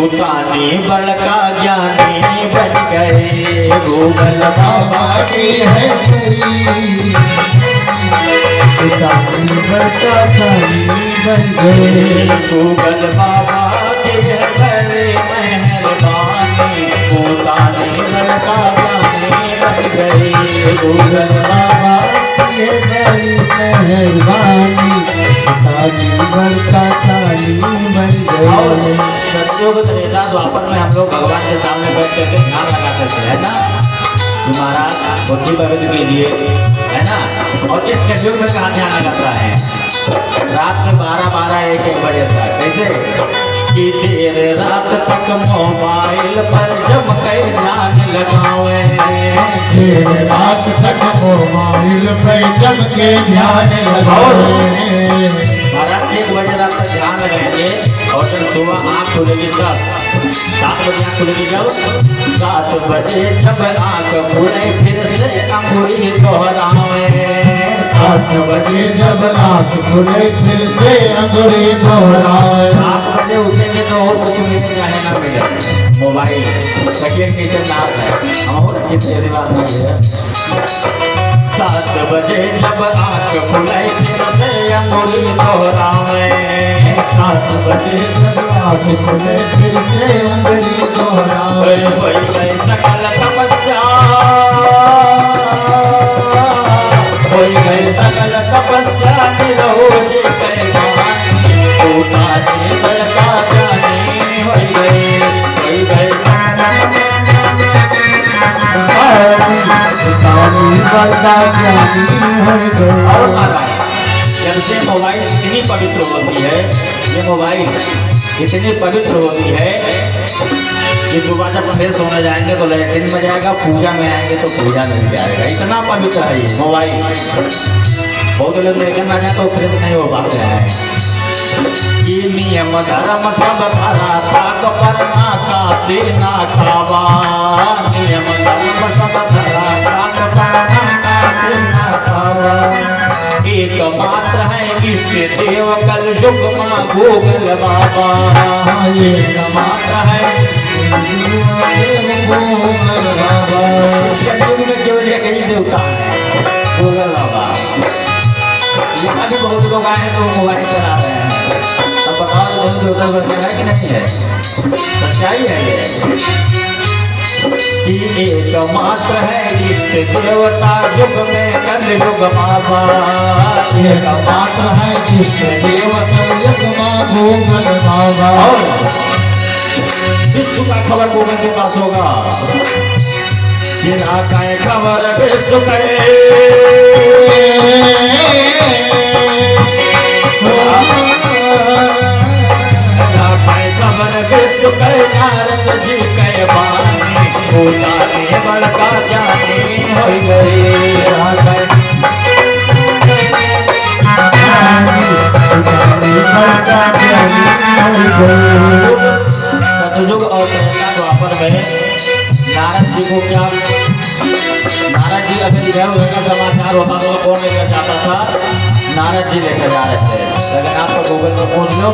भूतानी बड़का ज्ञानी बन गए गूगल बाबा की है भूतानी बड़का सानी बन गए गूगल बाबा के बड़े मेहरबानी भूतानी बड़का ज्ञानी बन गए गूगल बाबा ये बड़ी मेहरबानी भूतानी बड़का सानी बन गए। सतयुग त्रेता द्वापर में हम लोग भगवान के सामने बैठ करके ध्यान लगाते थे, है ना कि महाराज बुद्धि पवित्र कीजिए, है ना। और इस कलयुग में कहाँ ध्यान लगाता है? रात के 12-12, 1-1 बजे तक कैसे कि देर रात तक मोबाइल पर जम के ध्यान लगावे, देर रात तक मोबाइल पे जम के ध्यान लगावे। महाराज 1 बजे रात तक ध्यान लगाएंगे और जब सुबह आँख खुलेगी तब 7 बजे आँख खुलेगी, जब 7 बजे जब आँख खुले फिर से अंगुली दोहरावे, 7 बजे जब आँख खुले फिर से अंगुली दोहरावे। 7 बजे उठेंगे तो और कुछ मिले चाहे ना मिले, मोबाइल तकिए के नीचे नाक है, हम और अच्छी तेरी बात नहीं है। 7 बजे जब आँख खुले फिर से अंगुली दोहरावे, 7 बजे जब आँख खुले फिर से अंगुली दोहरावे। होई गई सकल तपस्या, होई गई सकल तपस्या निरोध कैवानी भूतानी बड़का ज्ञानी होई गई भूतानी बड़का ज्ञानी हो गए। और महाराज जब से मोबाइल इतनी पवित्र होती है, ये मोबाइल इतनी पवित्र होती है कि सुबह जब फ्रेश होने जाएंगे तो लैट्रिन में जाएगा, पूजा में आएंगे तो पूजा नहीं जाएगा, इतना पवित्र है ये मोबाइल। बहुत लोग लेकर ना जाए तो फ्रेश नहीं हो पाते हैं। ये नियम धर्म सब धरा था तो करना काशी ना खावा, नियम धर्म सब धरा था तो करना काशी ना खावा। एक मात्र है इष्ट देव कल युग माँ गूगल बाबा, एक मात्र है गूगल बाबा। इसके युग में केवल एक ही देवता है गूगल बाबा। यहाँ भी बहुत लोग आए तो मोबाइल चला रहे हैं, तब बताओ बहुत देवता बन है कि नहीं है? सच्चाई है ये कि एक मात्र है इष्ट देवता युग में कल युग बाबा, एक मात्र है इष्ट देवता युग माँ गूगल बाबा। और विश्व का खबर गूगल के पास होगा, जिना का खबर विश्व खबर विश्व नारद जी के बानी भूतानी बड़का ज्ञानी हो गए। सतयुग और त्रेता द्वापर में नारद जी को क्या, नारद जी अगर इधर उधर का समाचार होता तो कौन लेकर जाता था? नारद जी लेकर जा रहे थे। लेकिन आपको गूगल में पूछ लो,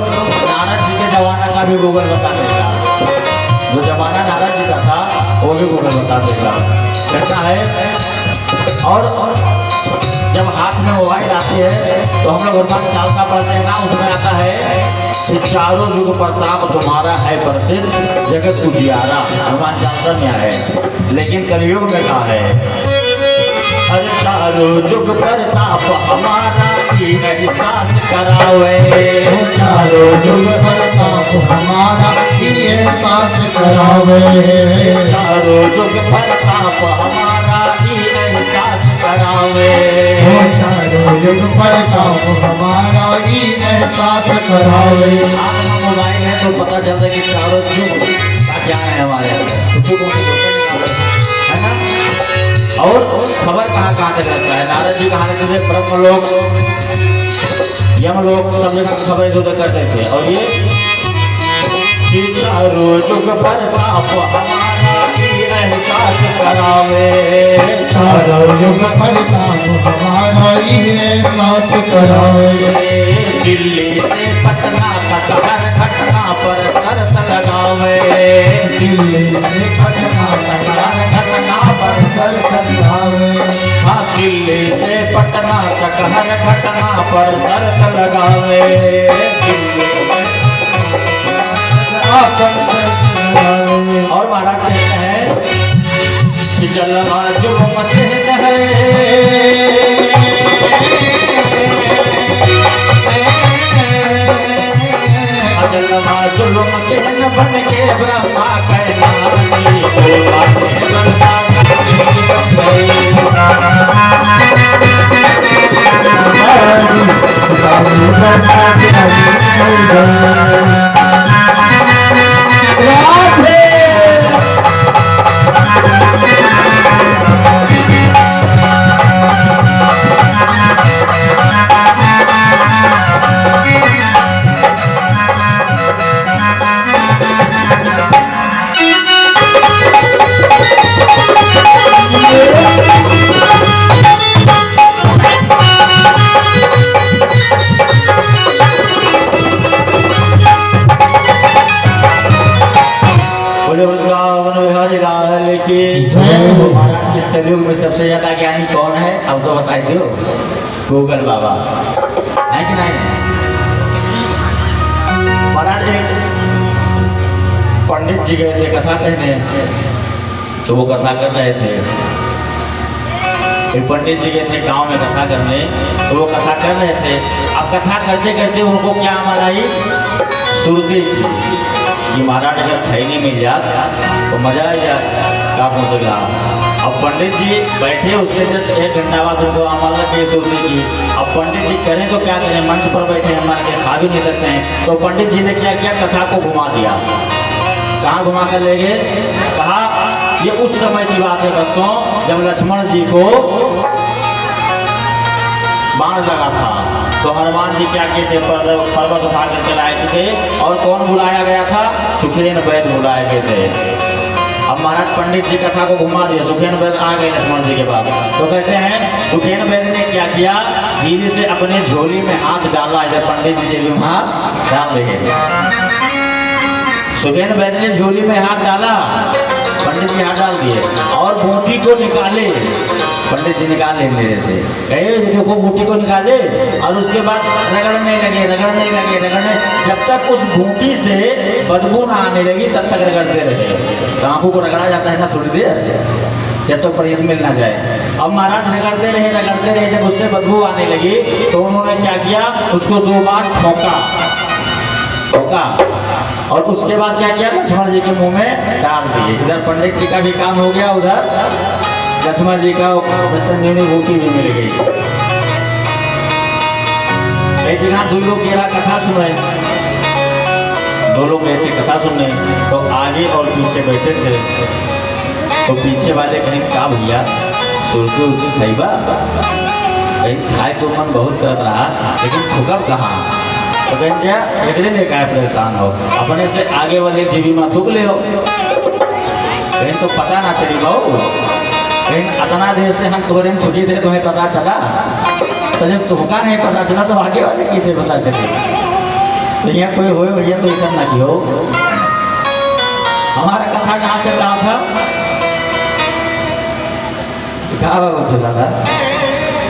नारद जी के जमाना का भी गूगल बता देगा, जो जमाना नारद जी का था वो भी गूगल बता देगा, कैसा है। और जब हाथ में मोबाइल आती है तो हम लोग हनुमान चालीसा पढ़ते हैं ना, उसमें आता है कि चारों युग प्रताप तुम्हारा है प्रसिद्ध जगत उजियारा, हनुमान चालीसा में है। लेकिन कलयुग में कहा है अरे चारों युग प्रताप हमारा की एहसास करावे, चारों युग प्रताप हमारा की एहसास करावे, चारों युग प्रताप हमारा की एहसास करावे, चारों युग प्रताप हमारा की एहसास करावे। हाथ में मोबाइल है तो पता चलता है कि चारों युग का क्या है हमारे है ना। और खबर कहाँ कहाँ तक रहता है? नारद जी कहाँ रहते थे? ब्रह्मलोक, यमलोक, सब जगह खबर इधर उधर करते थे। और ये कि चारों युग प्रताप हमारा की एहसास करावे, चारों युग प्रताप हमारा ही एहसास करावे। दिल्ली से पटना तक हर घटना पर शर्त लगावे, पर शर्त लगावे। और महाराज कहते हैं कि जलवा जुल्म कहन है, जलवा जुल्म कहन बन के ब्रह्मा कहलानी को बातें बनता महाराज। इस कलयुग में सबसे ज्यादा ज्ञानी कौन है? अब तो बताई दो, गूगल बाबा है कि नहीं? महाराज एक पंडित जी गए थे कथा कहने, तो वो कथा कर रहे थे। एक पंडित जी गए थे गांव में कथा करने, तो वो कथा कर रहे थे। अब कथा करते करते उनको क्या हमारा ही सुरती कि महाराज अगर खैनी मिल जात तो मजा आ जाए का पहुँचेगा। अब पंडित जी बैठे, उसके जस्ट 1 घंटा बाद उनको हमारा के सुरती की। अब पंडित जी करें तो क्या करें, मंच पर बैठे हमारे के खा भी नहीं सकते हैं। तो पंडित जी ने क्या किया, कथा को घुमा दिया। कहाँ घुमा कर ले गए? कहा ये उस समय की बात है बच्चों, जब लक्ष्मण जी को बाण लगा था, तो हनुमान जी क्या किए थे, पर्वत उठा करके लाए थे। और कौन बुलाया गया था? सुखेन वैद्य बुलाए गए थे। अब महाराज पंडित जी कथा को घुमा दिया, सुखेन वैद्य आ गए लक्ष्मण जी के पास। तो कहते हैं सुखेन वैद्य ने क्या किया, धीरे से अपने झोली में हाथ डाला। इधर पंडित जी भी हाथ डाल रहे। सुखेन वैद्य ने झोली में हाथ डाला, पंडित जी हाथ डाल दिए और मोती को निकाले। पंडित जी निकाल ले मेरे से, कहे देखो बूटी को निकाले। और उसके बाद रगड़ने लगे, रगड़ने लगे, रगड़ने, जब तक उस बूटी से बदबू ना आने लगी तब तक रगड़ते रहे। आंखों को रगड़ा जाता है ना थोड़ी देर, जब तक परहेज मिल ना जाए। अब महाराज रगड़ते रहे, जब उससे बदबू आने लगी तो उन्होंने क्या किया, उसको 2 बार ठोका। और उसके बाद क्या किया, लक्ष्मण जी के मुंह में डाल दिए। इधर पंडित जी का भी काम हो गया, उधर लक्ष्मण जी का संजीवनी बूटी भी मिल गई। एक जगह 2 लोग गया कथा सुने, 2 लोग गए थे कथा सुनने। तो आगे और पीछे बैठे थे। तो पीछे वाले कहीं का भैया सुरती उर्ती खैबा, कहीं खाए तो मन बहुत करत रहा, लेकिन थुकब कहाँ। तो कहीं क्या एकले ने क्या परेशान हो, अपने से आगे वाले जीवी में थूक ले हो, कहीं तो पता ना चली बहु। लेकिन इतना देर से हम तोरे में छुट्टी थे, तुम्हें पता चला? तो जब तुमका नहीं पता चला तो आगे वाले किसे पता चले? तो यहाँ कोई हो भैया तो ऐसा ना कि हो। हमारा कथा कहाँ चल रहा था, कहा चला था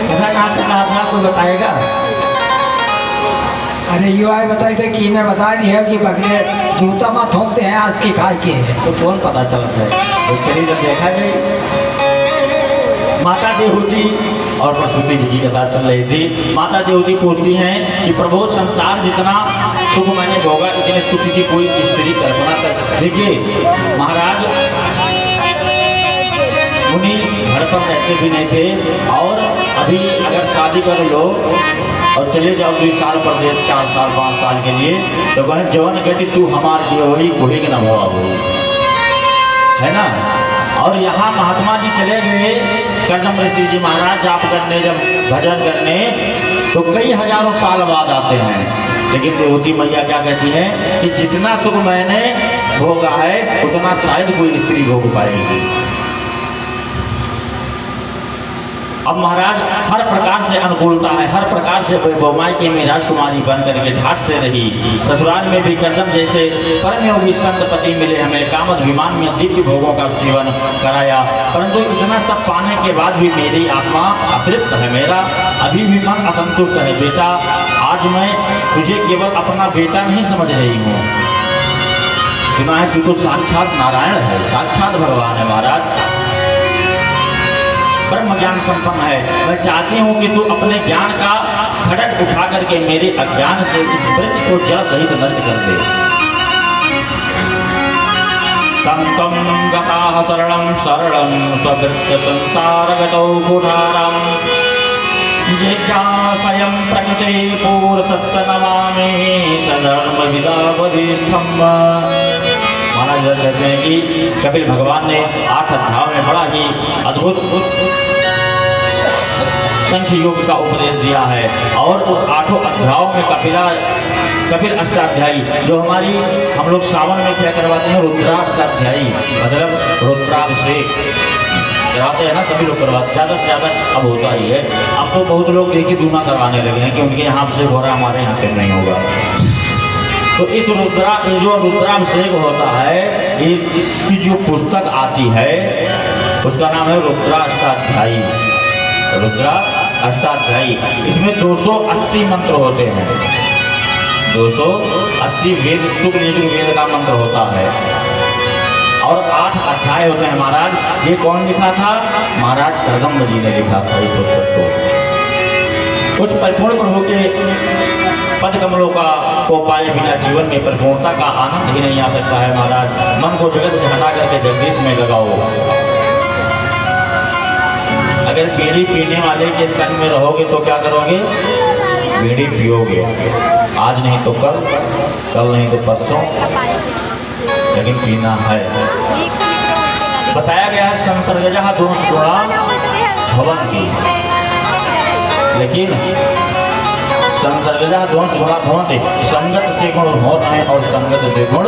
कथा कहाँ चल रहा था, कोई बताएगा? अरे यू आए बताए थे कि मैं बता दी है कि बकरे जूता में थोकते हैं आज की खाए के। तो कौन पता चलता है? तो चलिए जब देखा गई माता देवहूति और प्रसूति जी की कथा चल रही थी। माता देवहूति पूछती हैं कि प्रभु संसार जितना सुख मैंने भोगा इतने सुख की कोई स्त्री कल्पना कर। देखिए महाराज मुनि घर पर रहते भी नहीं थे, और अभी अगर शादी कर लो और चले जाओ 2 साल परदेश, 4 साल 5 साल के लिए, तो वह जवन कहती तू हमार दिए वही बूढ़ी के नाम हुआ है ना। और यहाँ महात्मा जी चले गए कर्दम ऋषि जी महाराज जाप करने, जब भजन करने, तो कई हजारों साल बाद आते हैं। लेकिन देवहूति मैया क्या कहती है कि जितना सुख मैंने भोगा है उतना शायद कोई स्त्री भोग पाएगी। अब महाराज हर प्रकार से अनुकूलता है, हर प्रकार से मायके में राजकुमारी बन करके ठाट से रही। ससुराल में भी कर्दम जैसे परम योगी संत पति मिले हमें, कामद विमान में दिव्य भोगों का सेवन कराया। परंतु इतना सब पाने के बाद भी मेरी आत्मा अतृप्त है, मेरा अभी भी मन असंतुष्ट है। बेटा, आज मैं तुझे केवल अपना बेटा नहीं समझ रही हूँ, सुना है तू तो साक्षात नारायण है, साक्षात भगवान है महाराज, ब्रह्म ज्ञान संपन्न है। मैं चाहती हूँ कि तू अपने ज्ञान का खड़ग उठा करके मेरे अज्ञान से इस वृक्ष को जड़ सहित नष्ट कर दे। तम तम गताः शरणं शरणं स्वभृत्य संसारगतौ पुरारं जिज्ञासयं प्रकृते पुरुषस्य नमामि सधर्मविदावधिष्ठम्। महाराज कहते हैं कि कपिल भगवान ने 8 अध्यायों में बड़ा ही अद्भुत संख्य योग का उपदेश दिया है, और उस 8 अध्यायों में कपिल अष्टाध्यायी, जो हमारी हम लोग श्रावण में क्या करवाते हैं, रुद्राष्टाध्यायी मतलब रुद्राभिषेक कराते हैं ना, सभी लोग करवाते, ज़्यादा से ज़्यादा अब होता ही है। अब तो बहुत लोग देखिए दूना करवाने लगे हैं कि उनके यहाँ से हो रहा, हमारे यहाँ पे नहीं होगा। तो इस जो रुद्राभिषेक होता है, इसकी जो पुस्तक आती है उसका नाम है रुद्राष्टाध्यायी, रुद्रा अष्टाध्यायी। इसमें 280 मंत्र होते हैं, 280 वेद, शुक्ल यजुर्वेद का मंत्र होता है, और 8 अध्याय होते हैं महाराज। ये कौन लिखा था? महाराज कर्दम जी ने लिखा था इस पुस्तक को। कुछ परिपूर्ण प्रभु के पद कमलों को पाए बिना जीवन में परिपूर्णता का आनंद ही नहीं आ सकता है महाराज। मन को जगत से हटा करके जगदीश में लगाओ। अगर बीड़ी पीने वाले के संग में रहोगे तो क्या करोगे? बीड़ी पियोगे, आज नहीं तो कल, कल नहीं तो परसों, लेकिन पीना है। बताया गया है संसर्गजः दोष गुणा भवन्ति, लेकिन संसर्गजः दोष गुणा भवन्ति, संगत से गुण होत है और संगत से गुण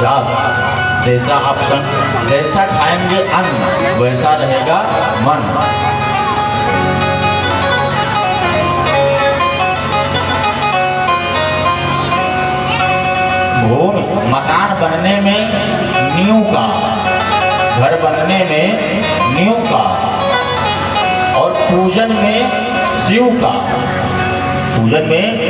जात। जैसा आप जैसा खाएंगे अन्न वैसा रहेगा मन। भूमि मकान बनने में नींव का, घर बनने में नींव का, और पूजन में शिव का, पूजन में